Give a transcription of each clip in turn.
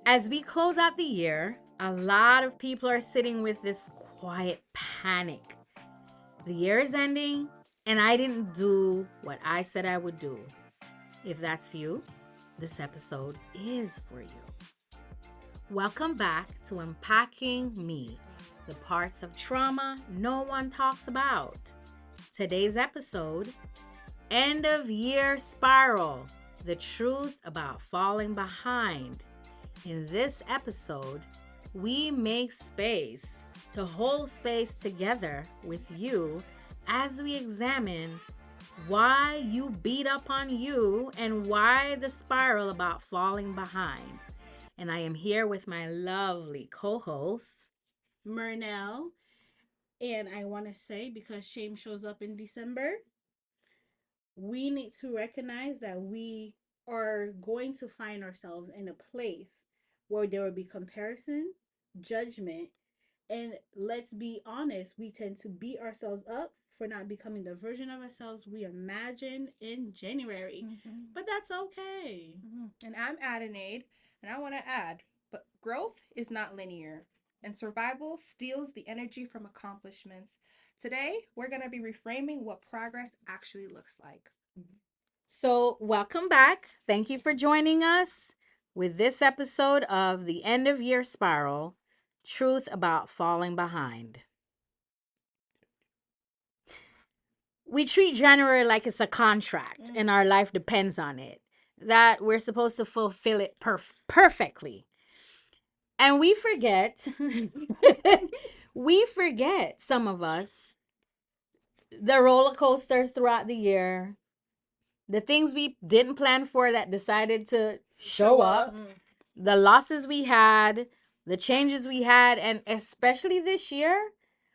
As we close out the year, a lot of people are sitting with this quiet panic. The year is ending, and I didn't do what I said I would do. If that's you, this episode is for you. Welcome back to Unpacking Me, the parts of trauma no one talks about. Today's episode: End of Year Spiral, the truth about falling behind. In this episode, we make space to hold space together with you as we examine why you beat up on you and why the spiral about falling behind. And I am here with my lovely co-host, Murnell. And I want to say, because shame shows up in December, we need to recognize that we are going to find ourselves in a place where there will be comparison, judgment, and let's be honest, we tend to beat ourselves up for not becoming the version of ourselves we imagined in January. But that's okay. And I'm Adenade, and I want to add, but growth is not linear, and survival steals the energy from accomplishments. Today, we're going to be reframing what progress actually looks like. So, welcome back. Thank you for joining us with this episode of the End of Year Spiral: Truth About Falling Behind. We treat January like it's a contract and our life depends on it, that we're supposed to fulfill it perfectly. And we forget, some of us, the roller coasters throughout the year, the things we didn't plan for that decided to show up, the losses we had, the changes we had, and especially this year,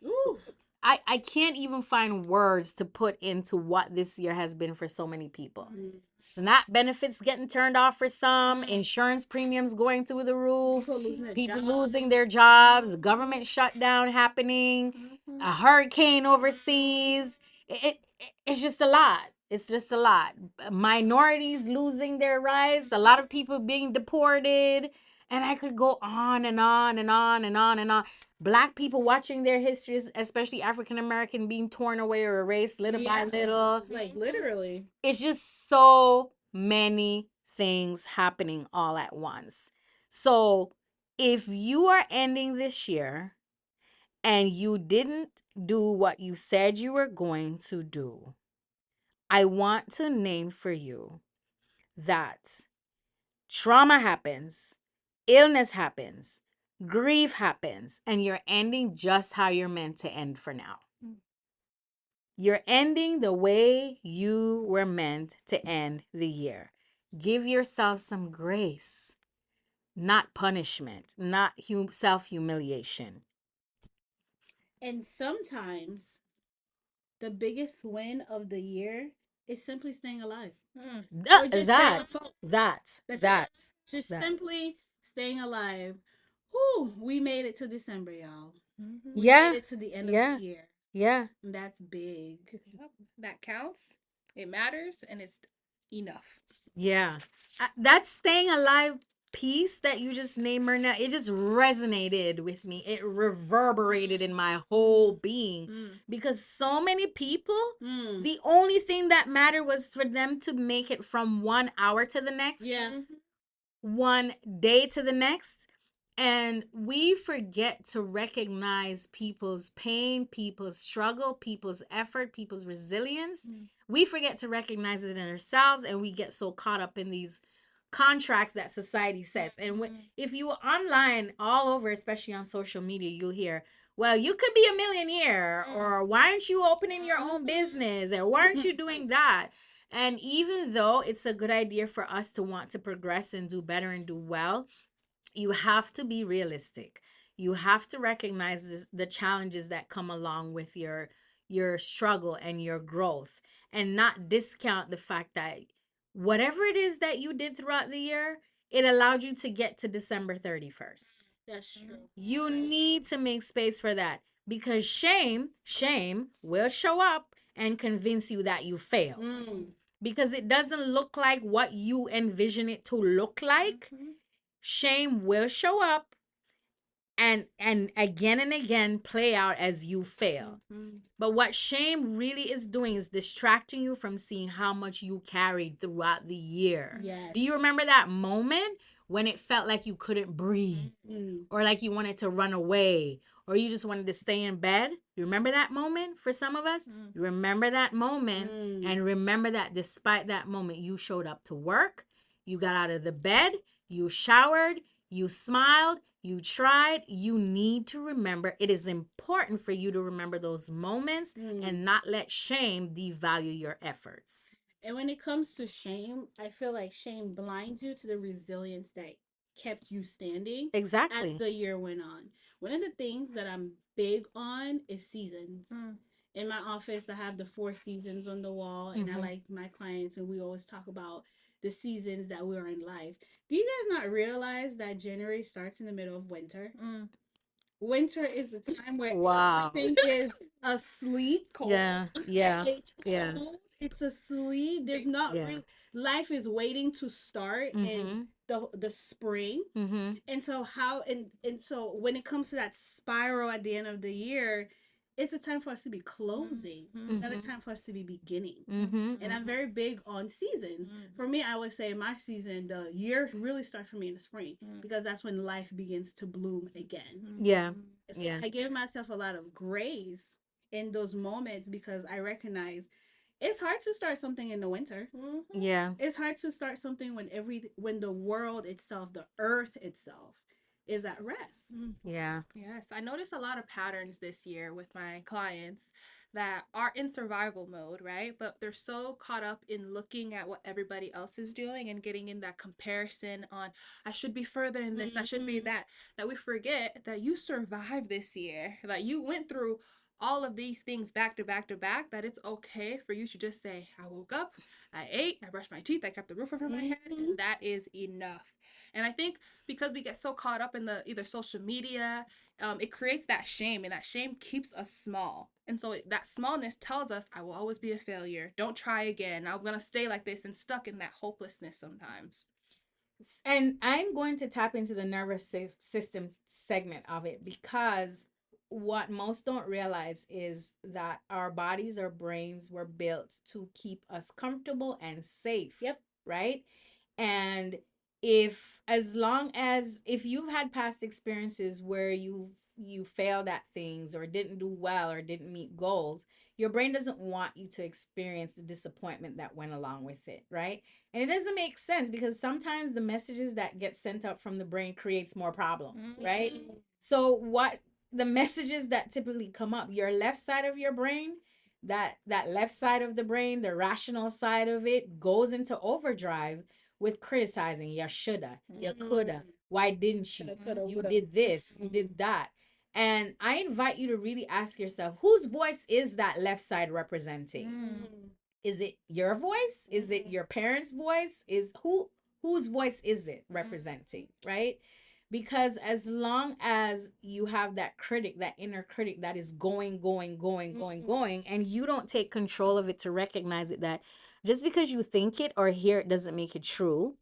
Ooh. I can't even find words to put into what this year has been for so many people. SNAP benefits getting turned off for some, insurance premiums going through the roof, people losing their jobs, government shutdown happening, a hurricane overseas. It's just a lot. It's just a lot. Minorities losing their rights, a lot of people being deported, and I could go on and on and on and on and on. Black people watching their histories, especially African American, being torn away or erased little by little. Like literally. It's just so many things happening all at once. So if you are ending this year and you didn't do what you said you were going to do, I want to name for you that trauma happens, illness happens, grief happens, and you're ending just how you're meant to end for now. You're ending the way you were meant to end the year. Give yourself some grace, not punishment, not self-humiliation. And sometimes the biggest win of the year is simply staying alive. Or just staying afloat. That's it. Just simply staying alive. Whew, we made it to December, y'all. We Yeah, made it to the end of yeah, the year. yeah. And that's big. Yep, that counts, it matters, and it's enough. Yeah. That staying alive piece that you just named, Myrna, it just resonated with me. It reverberated in my whole being because so many people, the only thing that mattered was for them to make it from 1 hour to the next. Yeah. One day to the next. And we forget to recognize people's pain, people's struggle, people's effort, people's resilience. We forget to recognize it in ourselves, and we get so caught up in these contracts that society sets. And if you online all over, especially on social media, you'll hear, well, you could be a millionaire, or why aren't you opening your own business, or why aren't you doing that? And even though it's a good idea for us to want to progress and do better and do well, you have to be realistic. You have to recognize the challenges that come along with your struggle and your growth, and not discount the fact that whatever it is that you did throughout the year, it allowed you to get to December 31st. That's true. You need to make space for that, because shame will show up and convince you that you failed. Because it doesn't look like what you envision it to look like. shame will show up and again play out as you fail. Mm-hmm. But what shame really is doing is distracting you from seeing how much you carried throughout the year. Yes. Do you remember that moment when it felt like you couldn't breathe, Mm. or like you wanted to run away, or you just wanted to stay in bed? You remember that moment for some of us? You remember that moment, and remember that despite that moment, you showed up to work, you got out of the bed, you showered, you smiled, you tried. You need to remember, it is important for you to remember those moments and not let shame devalue your efforts. And when it comes to shame, I feel like shame blinds you to the resilience that kept you standing as Exactly. the year went on. One of the things that I'm big on is seasons. In my office, I have the 4 seasons on the wall, and I like my clients, and we always talk about the seasons that we're in life. Do you guys not realize that January starts in the middle of winter? Winter is the time where Wow. everything is asleep. Cold. Yeah, yeah, It's yeah, cold. It's asleep. There's not yeah. really life is waiting to start in Mm-hmm. the spring. Mm-hmm. And so how and so when it comes to that spiral at the end of the year, it's a time for us to be closing, not a Mm-hmm. time for us to be beginning. Mm-hmm. And I'm very big on seasons. For me, I would say my season, the year really starts for me in the spring because that's when life begins to bloom again. Yeah. So Yeah. I give myself a lot of grace in those moments because I recognize it's hard to start something in the winter. Yeah. It's hard to start something when the world itself, the earth itself, is at rest. Yeah. Yes, I noticed a lot of patterns this year with my clients that are in survival mode, right? But they're so caught up in looking at what everybody else is doing and getting in that comparison on, I should be further in this, I should be that, that we forget that you survived this year, that you went through all of these things back to back to back, that it's okay for you to just say, I woke up, I ate, I brushed my teeth, I kept the roof over my head, and that is enough. And I think because we get so caught up in the either social media, it creates that shame, and that shame keeps us small. And so that smallness tells us, I will always be a failure. Don't try again. I'm going to stay like this and stuck in that hopelessness sometimes. And I'm going to tap into the nervous system segment of it, because what most don't realize is that our bodies, our brains were built to keep us comfortable and safe. Yep. Right? And if you've had past experiences where you failed at things or didn't do well or didn't meet goals, your brain doesn't want you to experience the disappointment that went along with it, right? And it doesn't make sense because sometimes the messages that get sent up from the brain creates more problems, right? So what the messages that typically come up, your left side of your brain, that left side of the brain, the rational side of it, goes into overdrive with criticizing. You shoulda, you coulda, why didn't you, you did this, you did that. And I invite you to really ask yourself, whose voice is that left side representing? Is it your voice? Is it your parents' voice? Is whose voice is it representing, right? Because as long as you have that critic, that inner critic that is going, and you don't take control of it to recognize it, that just because you think it or hear it doesn't make it true.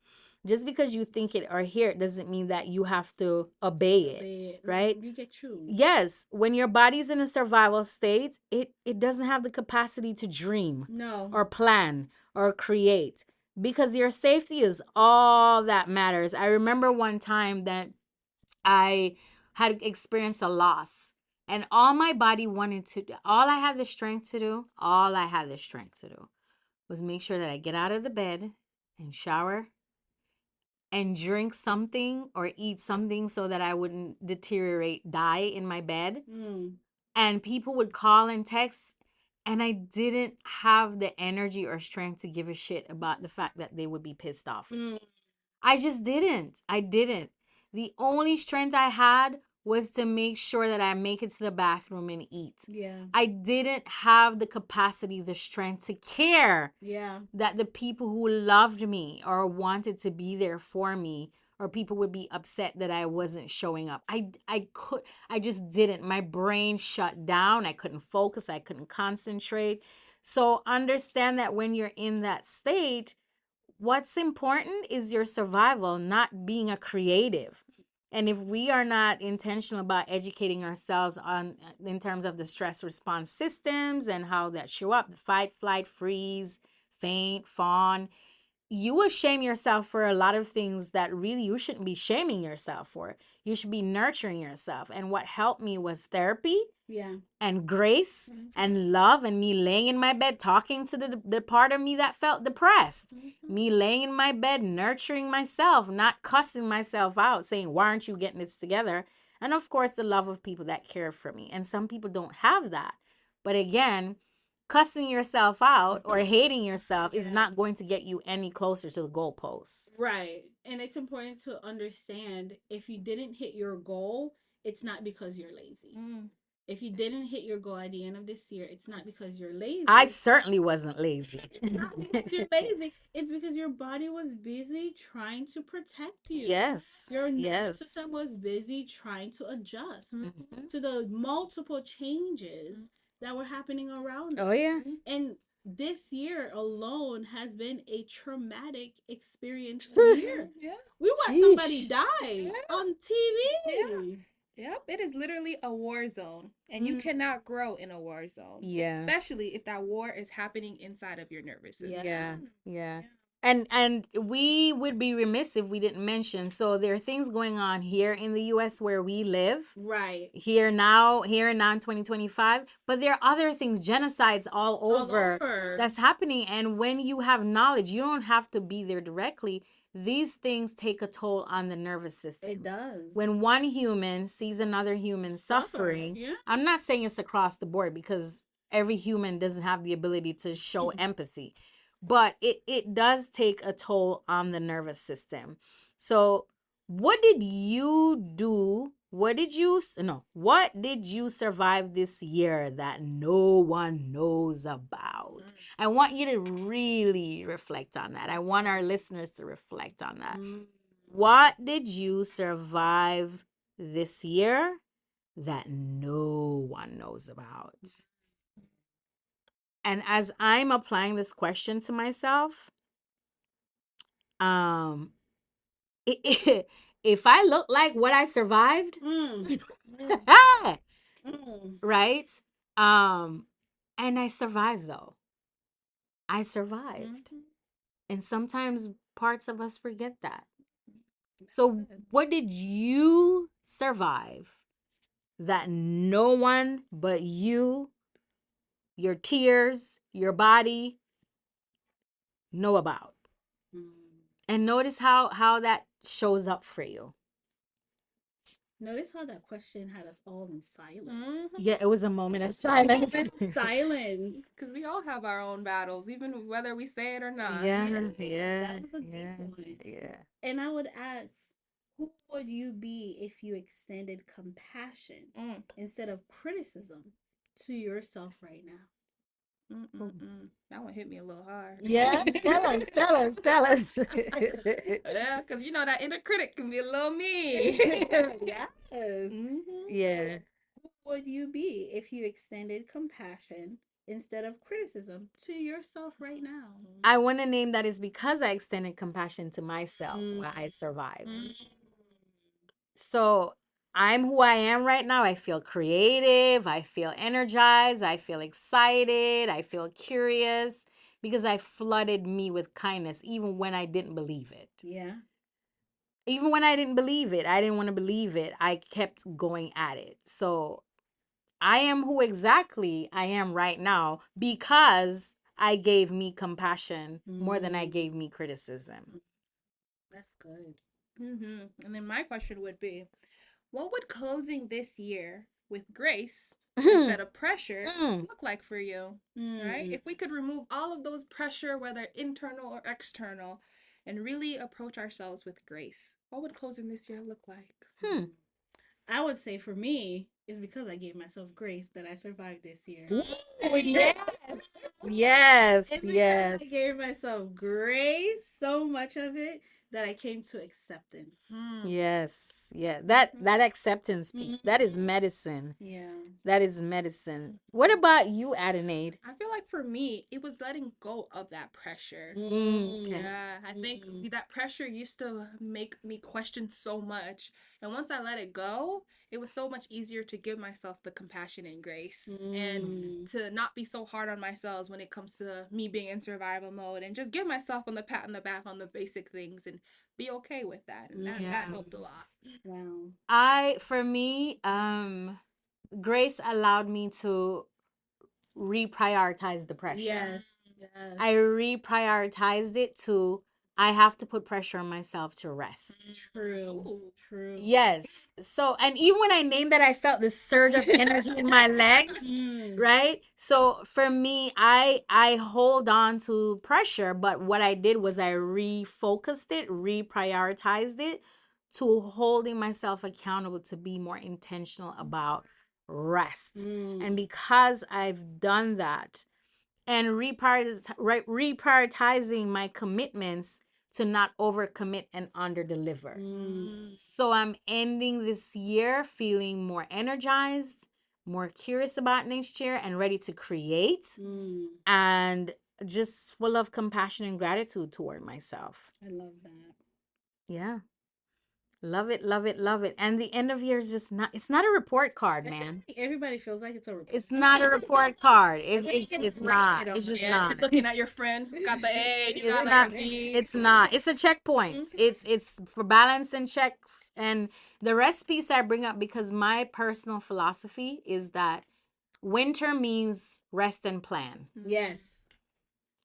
Just because you think it or hear it doesn't mean that you have to obey it, right? You get true. Yes, when your body's in a survival state, it doesn't have the capacity to dream No. or plan or create, because your safety is all that matters. I remember one time that I had experienced a loss, and all my body wanted to all I had the strength to do, all I had the strength to do was make sure that I get out of the bed and shower and drink something or eat something so that I wouldn't deteriorate, die in my bed. And people would call and text, and I didn't have the energy or strength to give a shit about the fact that they would be pissed off. I just didn't. I didn't. The only strength I had was to make sure that I make it to the bathroom and eat. Yeah. I didn't have the capacity, the strength to care Yeah. that the people who loved me or wanted to be there for me, or people would be upset that I wasn't showing up. I just didn't. My brain shut down. I couldn't focus. I couldn't concentrate. So understand that when you're in that state, what's important is your survival, not being a creative. And if we are not intentional about educating ourselves on in terms of the stress response systems and how that show up, fight, flight, freeze, faint, fawn, you will shame yourself for a lot of things that really you shouldn't be shaming yourself for. You should be nurturing yourself. And what helped me was therapy. Yeah. And grace and love, and me laying in my bed talking to the part of me that felt depressed. Me laying in my bed nurturing myself, not cussing myself out, saying, why aren't you getting this together? And of course, the love of people that care for me. And some people don't have that. But again, cussing yourself out or hating yourself is not going to get you any closer to the goalposts. Right. And it's important to understand, if you didn't hit your goal, it's not because you're lazy. If you didn't hit your goal at the end of this year, it's not because you're lazy. I certainly wasn't lazy. It's not because you're lazy. It's because your body was busy trying to protect you. Yes. Your nervous system was busy trying to adjust to the multiple changes that were happening around us. Oh, yeah. And this year alone has been a traumatic experience year. We watched somebody die on TV. Yep, it is literally a war zone, and you cannot grow in a war zone. Yeah. Especially if that war is happening inside of your nervous system. Yeah. And we would be remiss if we didn't mention, so there are things going on here in the US where we live. Right. Here now in 2025, but there are other things, genocides all over that's happening. And when you have knowledge, you don't have to be there directly. These things take a toll on the nervous system. It does. When one human sees another human suffering, I'm not saying it's across the board because every human doesn't have the ability to show empathy, but it does take a toll on the nervous system. So what did you do? What did you survive this year that no one knows about? I want you to really reflect on that. I want our listeners to reflect on that. What did you survive this year that no one knows about? And as I'm applying this question to myself, if I look like what I survived, right? And I survived though. I survived. And sometimes parts of us forget that. So what did you survive that no one but you, your tears, your body know about? And notice how that shows up for you. Notice how that question had us all in silence. Yeah, it was a moment of silence. Silence. Because we all have our own battles, even whether we say it or not. Yeah. That was a deep one. Yeah. And I would ask, who would you be if you extended compassion instead of criticism to yourself right now? That one hit me a little hard. Yeah, tell us. Yeah, because you know that inner critic can be a little mean. Yes. Yeah. Who would you be if you extended compassion instead of criticism to yourself right now? I want to name that is because I extended compassion to myself while I survived. So I'm who I am right now. I feel creative. I feel energized. I feel excited. I feel curious because I flooded me with kindness even when I didn't believe it. Yeah. Even when I didn't believe it, I didn't want to believe it. I kept going at it. So I am who exactly I am right now because I gave me compassion more than I gave me criticism. That's good. And then my question would be, what would closing this year with grace instead of pressure look like for you? Right? If we could remove all of those pressure, whether internal or external, and really approach ourselves with grace, what would closing this year look like? I would say for me, it's because I gave myself grace that I survived this year. Ooh, yes. I gave myself grace, so much of it, that I came to acceptance. Yes. Yeah. That acceptance piece. That is Mhm. medicine. Yeah. That is medicine. What about you, Adenade? I feel like for me, it was letting go of that pressure. Okay. Yeah, I think that pressure used to make me question so much. And once I let it go, it was so much easier to give myself the compassion and grace and to not be so hard on myself when it comes to me being in survival mode and just give myself on the pat on the back on the basic things and be okay with that. And that helped a lot. Wow. For me, grace allowed me to reprioritize the pressure. Yes. I reprioritized it to I have to put pressure on myself to rest. True. Ooh. True. Yes. So, and even when I named that, I felt this surge of energy in my legs, right? So for me, I hold on to pressure, but what I did was I refocused it, reprioritized it to holding myself accountable to be more intentional about rest. And because I've done that, and reprioritizing my commitments to not overcommit and underdeliver. So I'm ending this year feeling more energized, more curious about next year, and ready to create, and just full of compassion and gratitude toward myself. I love that. Yeah. Love it, love it, love it. And the end of year is just not, it's not a report card, man. Everybody feels like it's a report. It's not a report card. It's not. it It's on just there. not. Looking at your friends who's got the A, you It's got not. like a B. It's not. It's a checkpoint. It's for balance and checks. And the rest piece I bring up because my personal philosophy is that winter means rest and plan. Yes.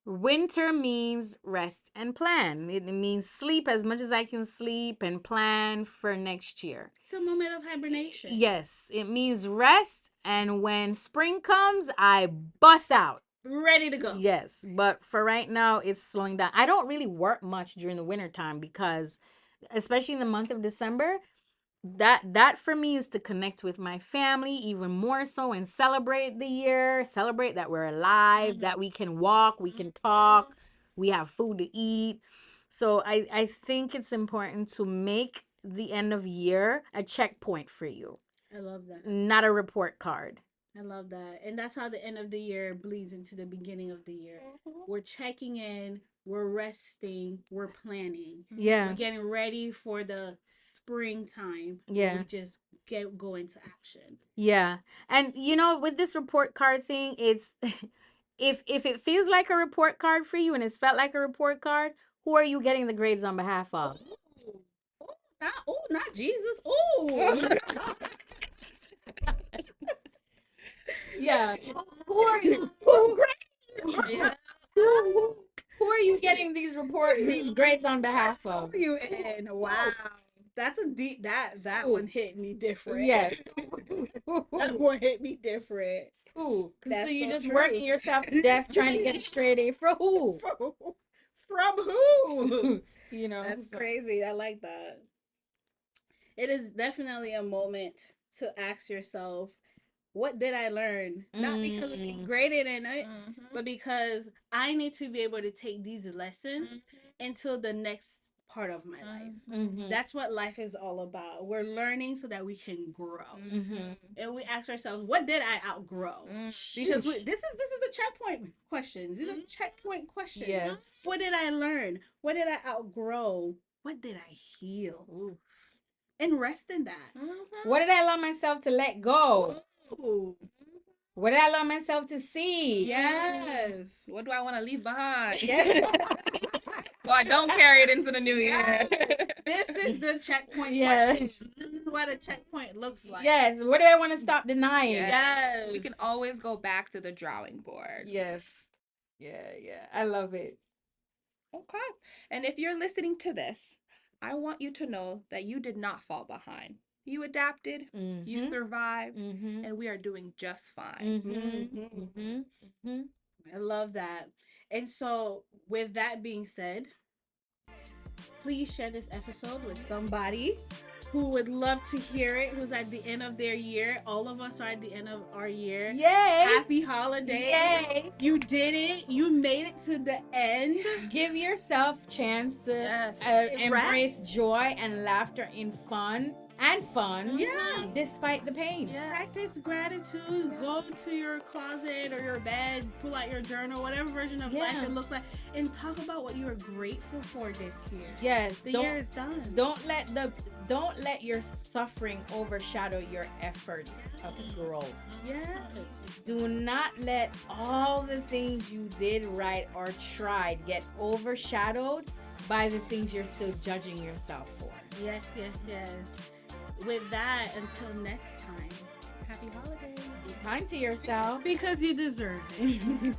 Winter means rest and plan. It means sleep as much as I can sleep and plan for next year. It's a moment of hibernation. Yes, it means rest. And when spring comes, I bust out. Ready to go. Yes, but for right now, it's slowing down. I don't really work much during the winter time because, especially in the month of December, that for me is to connect with my family even more so and celebrate the year, celebrate that we're alive, that we can walk, we can talk, we have food to eat. So I think it's important to make the end of year a checkpoint for you, I love that. not a report card. I love that. And that's how the end of the year bleeds into the beginning of the year. We're checking in, we're resting, we're planning. Yeah. We're getting ready for the springtime. Yeah. We just go into action. Yeah. And with this report card thing, it's if it feels like a report card for you and it's felt like a report card, who are you getting the grades on behalf of? Not Jesus. Oh. Yeah. Who are you? Who's great? Yeah. Who are you getting these grades on behalf of? You and wow. That's a deep that one hit me different. Yes. That one hit me different. Who? So you're so just true. working yourself to death trying to get a straight A for who? From who? That's so- crazy. I like that. It is definitely a moment to ask yourself, what did I learn? Not because of being graded in it, but because I need to be able to take these lessons into the next part of my life. That's what life is all about. We're learning so that we can grow. And we ask ourselves, what did I outgrow? Because this is the checkpoint questions. These are checkpoint questions. Yes. What did I learn? What did I outgrow? What did I heal? Ooh. And rest in that. What did I allow myself to let go? Ooh. What did I allow myself to see? Yes. What do I want to leave behind? Yes. So I don't carry it into the new year. This is the checkpoint Yes. question. This is what a checkpoint looks like. Yes. What do I want to stop denying? Yes. We can always go back to the drawing board. Yes. Yeah. I love it. Okay. And if you're listening to this, I want you to know that you did not fall behind. You adapted, you survived, and we are doing just fine. I love that. And so, with that being said, please share this episode with somebody who would love to hear it, who's at the end of their year. All of us are at the end of our year. Yay! Happy holidays. Yay! You did it. You made it to the end. Give yourself chance to Yes. embrace joy and laughter in fun, Yeah. despite the pain. Yes. Practice gratitude. Go to your closet or your bed, pull out your journal, whatever version of life Yeah. it looks like, and talk about what you are grateful for this year. Yes, The year is done. don't let your suffering overshadow your efforts of growth. Yes. Do not let all the things you did right or tried get overshadowed by the things you're still judging yourself for. Yes, yes, yes. With that, until next time. Happy holidays. Be kind to yourself. Because you deserve it.